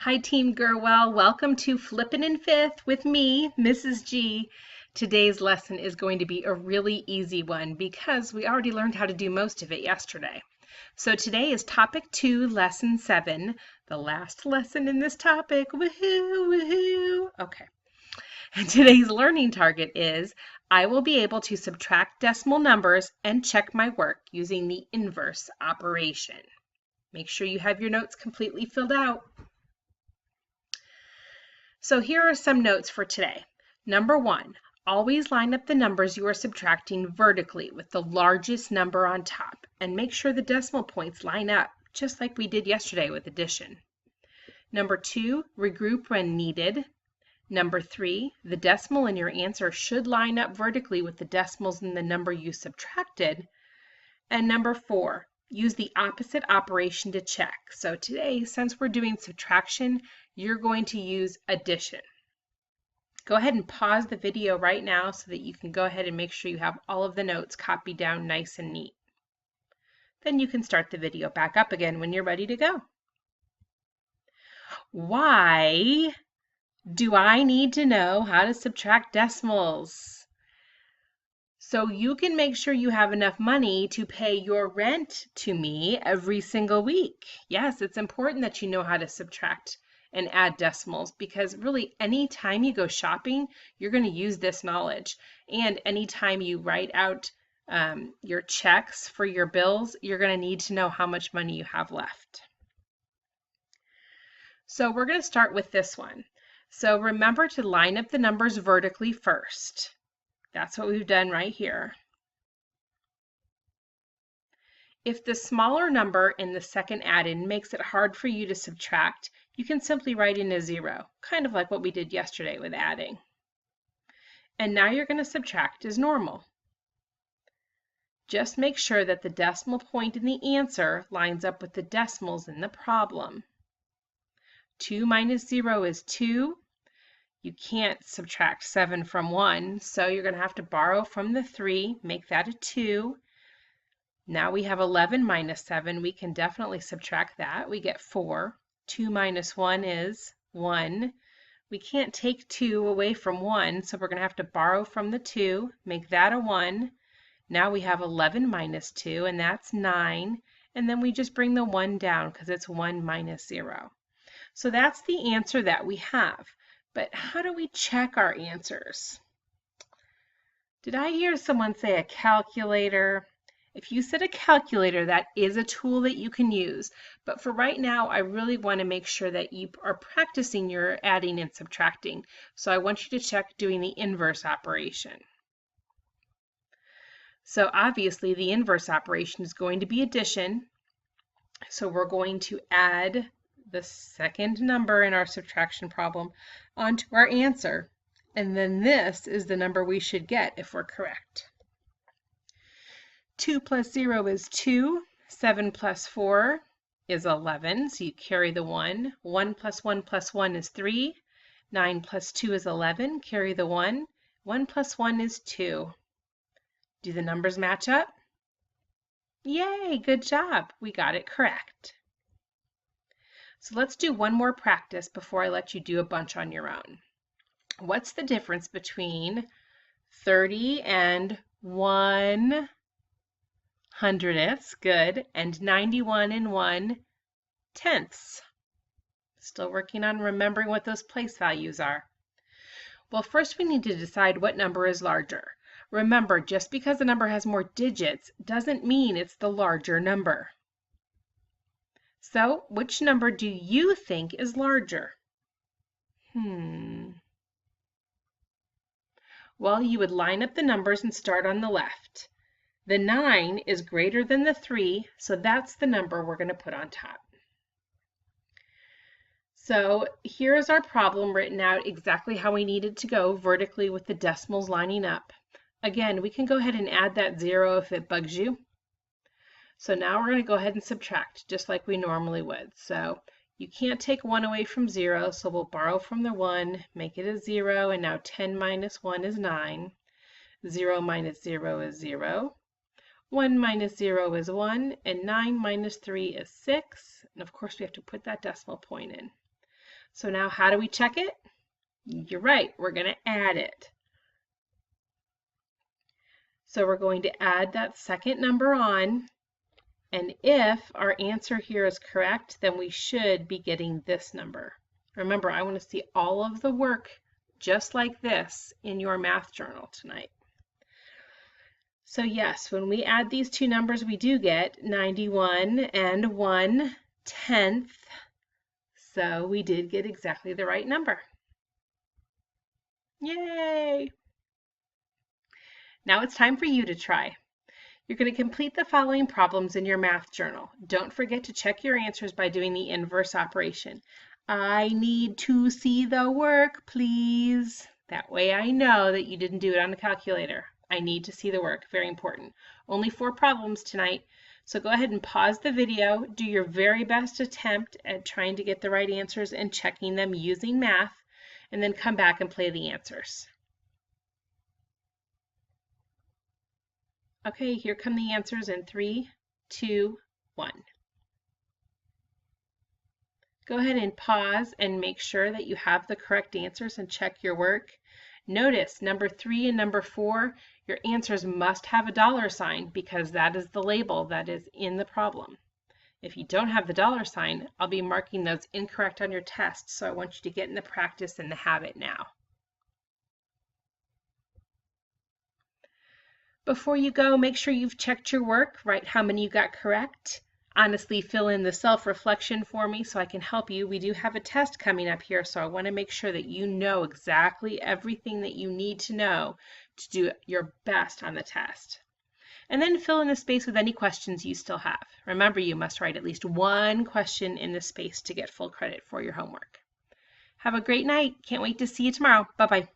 Hi, Team Gerwell. Welcome to Flippin' in Fifth with me, Mrs. G. Today's lesson is going to be a really easy one because we already learned how to do most of it yesterday. So today is Topic 2, Lesson 7, the last lesson in this topic. Woohoo, woohoo. Okay. And today's learning target is I will be able to subtract decimal numbers and check my work using the inverse operation. Make sure you have your notes completely filled out. So here are some notes for today. Number 1, always line up the numbers you are subtracting vertically with the largest number on top and make sure the decimal points line up, just like we did yesterday with addition. Number 2, regroup when needed. Number 3, the decimal in your answer should line up vertically with the decimals in the number you subtracted. And number 4, use the opposite operation to check. So today, since we're doing subtraction, you're going to use addition. Go ahead and pause the video right now so that you can go ahead and make sure you have all of the notes copied down nice and neat. Then you can start the video back up again when you're ready to go. Why do I need to know how to subtract decimals? So you can make sure you have enough money to pay your rent to me every single week. Yes, it's important that you know how to subtract and add decimals because really any time you go shopping, you're going to use this knowledge. And anytime you write out your checks for your bills, you're going to need to know how much money you have left. So we're going to start with this one. So remember to line up the numbers vertically first. That's what we've done right here. If the smaller number in the second add-in makes it hard for you to subtract, you can simply write in a 0, kind of like what we did yesterday with adding. And now you're going to subtract as normal. Just make sure that the decimal point in the answer lines up with the decimals in the problem. 2 minus 0 is 2. You can't subtract 7 from 1, so you're going to have to borrow from the 3, make that a 2. Now we have 11 minus 7. We can definitely subtract that. We get 4. 2 minus 1 is 1. We can't take 2 away from 1, so we're going to have to borrow from the 2, make that a 1. Now we have 11 minus 2, and that's 9. And then we just bring the 1 down because it's 1 minus 0. So that's the answer that we have. But how do we check our answers? Did I hear someone say a calculator? If you said a calculator, that is a tool that you can use. But for right now, I really want to make sure that you are practicing your adding and subtracting. So I want you to check doing the inverse operation. So obviously, the inverse operation is going to be addition. So we're going to add the second number in our subtraction problem onto our answer. And then this is the number we should get if we're correct. 2 plus 0 is 2. 7 plus 4 is 11, so you carry the 1. 1 plus 1 plus 1 is 3. 9 plus 2 is 11, carry the 1. 1 plus 1 is 2. Do the numbers match up? Yay, good job. We got it correct. So let's do one more practice before I let you do a bunch on your own. What's the difference between 30 and 1/100ths, good, and 91 and 1/10ths? Still working on remembering what those place values are. Well, first we need to decide what number is larger. Remember, just because a number has more digits doesn't mean it's the larger number. So, which number do you think is larger? Well, you would line up the numbers and start on the left. The 9 is greater than the 3, so that's the number we're going to put on top. So here is our problem written out exactly how we need it to go, vertically with the decimals lining up. Again, we can go ahead and add that 0 if it bugs you. So now we're going to go ahead and subtract just like we normally would. So you can't take 1 away from 0, so we'll borrow from the 1, make it a 0, and now 10 minus 1 is 9. 0 minus 0 is 0. 1 minus 0 is 1, and 9 minus 3 is 6. And of course we have to put that decimal point in. So now how do we check it? You're right, we're going to add it. So we're going to add that second number on, and if our answer here is correct, then we should be getting this number. Remember, I want to see all of the work just like this in your math journal tonight. So yes, when we add these two numbers, we do get 91 and 1/10. So we did get exactly the right number. Yay! Now it's time for you to try. You're going to complete the following problems in your math journal. Don't forget to check your answers by doing the inverse operation. I need to see the work, please. That way I know that you didn't do it on the calculator. I need to see the work, very important. Only 4 problems tonight, so go ahead and pause the video, do your very best attempt at trying to get the right answers and checking them using math, and then come back and play the answers. Okay, here come the answers in 3, 2, 1. Go ahead and pause and make sure that you have the correct answers and check your work. Notice number 3 and number 4, your answers must have a dollar sign because that is the label that is in the problem. If you don't have the dollar sign, I'll be marking those incorrect on your test, so I want you to get in the practice and the habit now. Before you go, make sure you've checked your work, write how many you got correct. Honestly, fill in the self-reflection for me so I can help you. We do have a test coming up here, so I want to make sure that you know exactly everything that you need to know to do your best on the test. And then fill in the space with any questions you still have. Remember, you must write at least 1 question in the space to get full credit for your homework. Have a great night. Can't wait to see you tomorrow. Bye-bye.